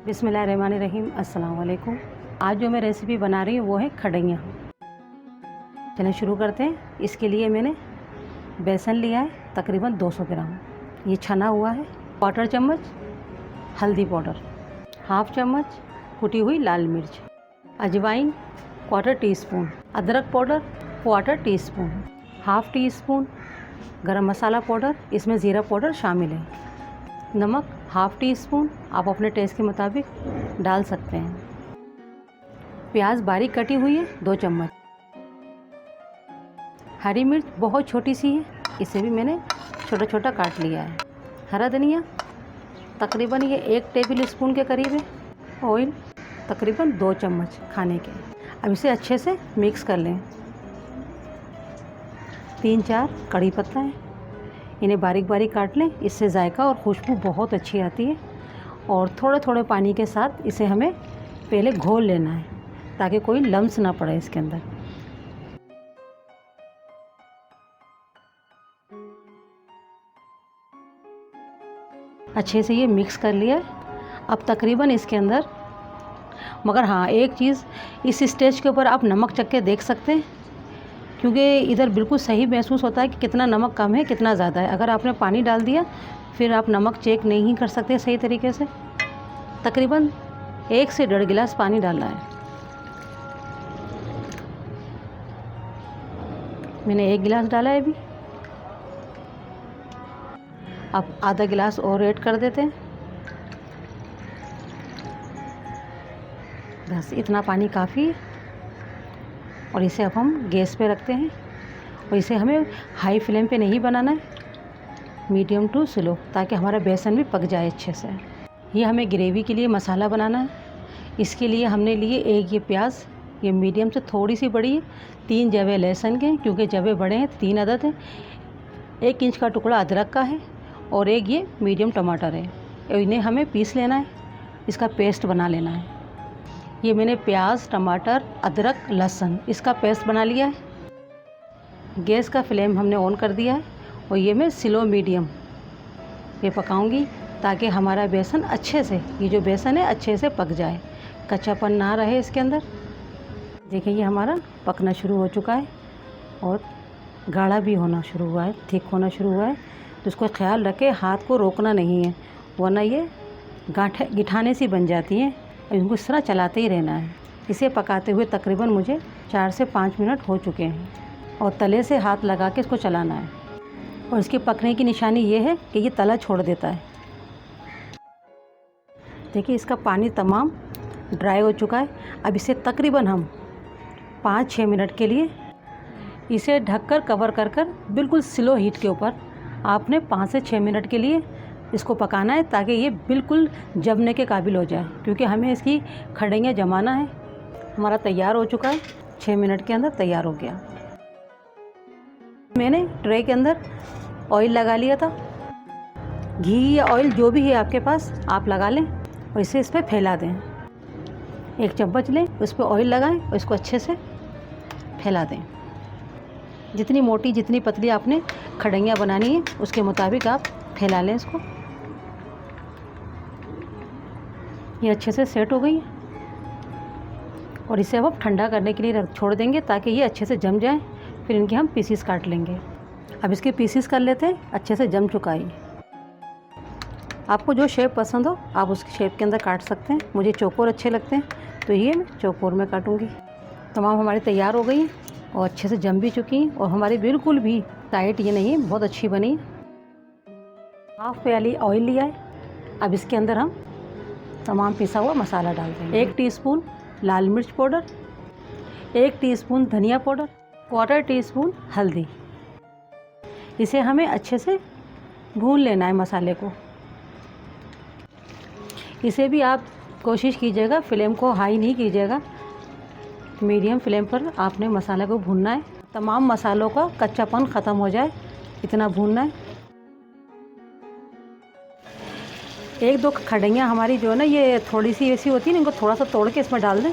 बिस्मिल्लाहिर्रहमानिर्रहीम। अस्सलाम वालेकुम। आज जो मैं रेसिपी बना रही हूँ वो है खड़ैया। चलिए शुरू करते हैं। इसके लिए मैंने बेसन लिया है तकरीबन 200 ग्राम, ये छना हुआ है। क्वार्टर चम्मच हल्दी पाउडर, हाफ चम्मच कुटी हुई लाल मिर्च, अजवाइन क्वार्टर टीस्पून, अदरक powder quarter teaspoon, half tea spoon गरम मसाला पाउडर, इसमें ज़ीरा पाउडर शामिल है, नमक हाफ टी स्पून, आप अपने टेस्ट के मुताबिक डाल सकते हैं। प्याज बारीक कटी हुई है 2 चम्मच, हरी मिर्च बहुत छोटी सी है, इसे भी मैंने छोटा छोटा काट लिया है। हरा धनिया तकरीबन ये 1 टेबल स्पून के करीब है। ऑयल तकरीबन 2 चम्मच खाने के। अब इसे अच्छे से मिक्स कर लें। 3-4 कड़ी पत्ता है, इन्हें बारीक बारीक काट लें, इससे जायका और खुशबू बहुत अच्छी आती है। और थोड़े थोड़े पानी के साथ इसे हमें पहले घोल लेना है ताकि कोई लम्स ना पड़े इसके अंदर। अच्छे से ये मिक्स कर लिया है। अब तकरीबन इसके अंदर, मगर हाँ एक चीज़, इस स्टेज के ऊपर आप नमक चख के देख सकते हैं, क्योंकि इधर बिल्कुल सही महसूस होता है कि कितना नमक कम है कितना ज़्यादा है। अगर आपने पानी डाल दिया फिर आप नमक चेक नहीं कर सकते सही तरीके से। तकरीबन 1 से 1.5 गिलास पानी डालना है। मैंने 1 गिलास डाला है अभी। अब आधा गिलास और ऐड कर देते हैं। बस इतना पानी काफ़ी है। और इसे अब हम गैस पे रखते हैं और इसे हमें हाई फ्लेम पे नहीं बनाना है, मीडियम टू स्लो, ताकि हमारा बेसन भी पक जाए अच्छे से। ये हमें ग्रेवी के लिए मसाला बनाना है। इसके लिए हमने लिए एक ये प्याज, ये मीडियम से थोड़ी सी बड़ी है, 3 जवे लहसुन के, क्योंकि जवे बड़े हैं 3 अदद हैं, 1 इंच का टुकड़ा अदरक का है और एक ये मीडियम टमाटर है। और इन्हें हमें पीस लेना है, इसका पेस्ट बना लेना है। ये मैंने प्याज टमाटर अदरक लहसुन इसका पेस्ट बना लिया है। गैस का फ्लेम हमने ऑन कर दिया है और ये मैं स्लो मीडियम पे पकाऊंगी ताकि हमारा बेसन अच्छे से, ये जो बेसन है अच्छे से पक जाए, कच्चापन ना रहे इसके अंदर। देखिए ये हमारा पकना शुरू हो चुका है और गाढ़ा भी होना शुरू हुआ है, थिक होना शुरू हुआ है। तो इसको ख्याल रखें, हाथ को रोकना नहीं है, वरना ये गिठाने सी बन जाती हैं। इनको इस तरह चलाते ही रहना है। इसे पकाते हुए तकरीबन मुझे 4 से 5 मिनट हो चुके हैं और तले से हाथ लगा के इसको चलाना है। और इसके पकने की निशानी ये है कि ये तला छोड़ देता है। देखिए इसका पानी तमाम ड्राई हो चुका है। अब इसे तकरीबन हम 5-6 मिनट के लिए इसे ढककर कवर कर बिल्कुल स्लो हीट के ऊपर आपने 5 से 6 मिनट के लिए इसको पकाना है, ताकि ये बिल्कुल जमने के काबिल हो जाए, क्योंकि हमें इसकी खड़ैया जमाना है। हमारा तैयार हो चुका है, 6 मिनट के अंदर तैयार हो गया। मैंने ट्रे के अंदर ऑयल लगा लिया था, घी या ऑयल जो भी है आपके पास आप लगा लें और इसे इस पर फैला दें। 1 चम्मच लें, उस पर ऑयल लगाएं और इसको अच्छे से फैला दें। जितनी मोटी जितनी पतली आपने खड़ैया बनानी है उसके मुताबिक आप फैला लें इसको। ये अच्छे से सेट हो गई है और इसे अब ठंडा करने के लिए छोड़ देंगे ताकि ये अच्छे से जम जाए। फिर इनके हम पीसीस काट लेंगे। अब इसके पीसीस कर लेते हैं। अच्छे से जम चुका है। आपको जो शेप पसंद हो आप उस शेप के अंदर काट सकते हैं। मुझे चौकोर अच्छे लगते हैं तो ये मैं चौकोर में काटूँगी। तमाम हमारी तैयार हो गई हैं और अच्छे से जम भी चुकी हैं और हमारी बिल्कुल भी टाइट ये नहीं है, बहुत अच्छी बनी। हाफ प्याली ऑयल लिया है। अब इसके अंदर हम तमाम पिसा हुआ मसाला डाल देंगे। 1 टीस्पून लाल मिर्च पाउडर, 1 टीस्पून धनिया पाउडर, क्वार्टर टीस्पून हल्दी। इसे हमें अच्छे से भून लेना है मसाले को। इसे भी आप कोशिश कीजिएगा फ्लेम को हाई नहीं कीजिएगा, मीडियम फ्लेम पर आपने मसाले को भूनना है। तमाम मसालों का कच्चापन ख़त्म हो जाए इतना भूनना है। 1-2 खड़ैया हमारी जो है ना ये थोड़ी सी ऐसी होती है ना, इनको थोड़ा सा तोड़ के इसमें डाल दें।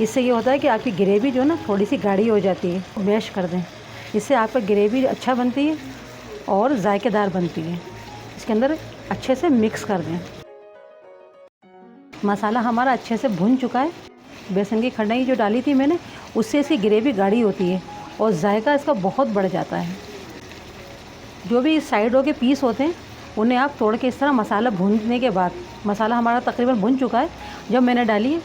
इससे ये होता है कि आपकी ग्रेवी जो है ना थोड़ी सी गाढ़ी हो जाती है। मैश कर दें, इससे आपका ग्रेवी अच्छा बनती है और जायकेदार बनती है। इसके अंदर अच्छे से मिक्स कर दें। मसाला हमारा अच्छे से भुन चुका है। बेसन की खंडई जो डाली थी मैंने, उससे इसकी ग्रेवी गाढ़ी होती है और जायका इसका बहुत बढ़ जाता है। जो भी साइडों के पीस होते हैं उन्हें आप तोड़ के इस तरह मसाला भूनने के बाद, मसाला हमारा तकरीबन भुन चुका है जब मैंने डाली है,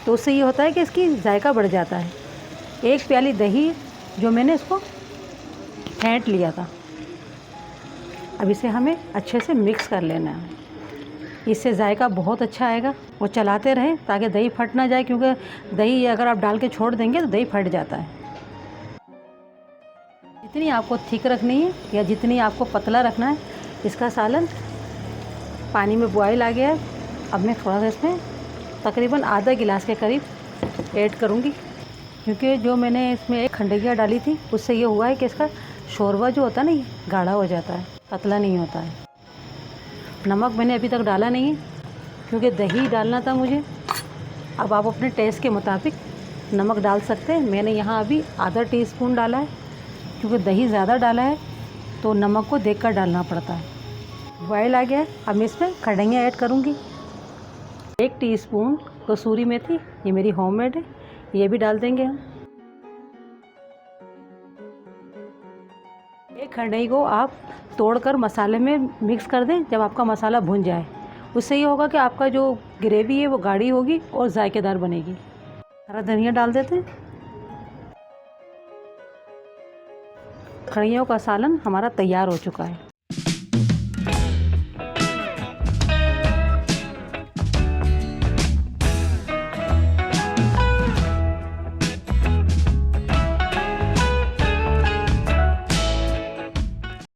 तो उससे ये होता है कि इसकी जायका बढ़ जाता है। 1 प्याली दही जो मैंने इसको फेंट लिया था, अब इसे हमें अच्छे से मिक्स कर लेना है। इससे जायका बहुत अच्छा आएगा। और चलाते रहें ताकि दही फट ना जाए, क्योंकि दही अगर आप डाल के छोड़ देंगे तो दही फट जाता है। जितनी आपको थिक रखनी है या जितनी आपको पतला रखना है, इसका सालन पानी में बॉयल आ गया है। अब मैं थोड़ा सा इसमें तकरीबन आधा गिलास के करीब ऐड करूँगी, क्योंकि जो मैंने इसमें एक खंडैया डाली थी उससे ये हुआ है कि इसका शोरबा जो होता है ना, ये गाढ़ा हो जाता है, पतला नहीं होता है। नमक मैंने अभी तक डाला नहीं है क्योंकि दही डालना था मुझे। अब आप अपने टेस्ट के मुताबिक नमक डाल सकते हैं। मैंने यहाँ अभी आधा टीस्पून डाला है, क्योंकि दही ज़्यादा डाला है तो नमक को देखकर डालना पड़ता है। बॉयल आ गया है, अब मैं इसमें खंडैया ऐड करूँगी। 1 टीस्पून कसूरी मेथी, ये मेरी होममेड है, ये भी डाल देंगे हम। एक खंडई को आप तोड़कर मसाले में मिक्स कर दें जब आपका मसाला भुन जाए। उससे ये होगा कि आपका जो ग्रेवी है वो गाढ़ी होगी और जायकेदार बनेगी। हरा धनिया डाल देते हैं। खड़ियों का सालन हमारा तैयार हो चुका है।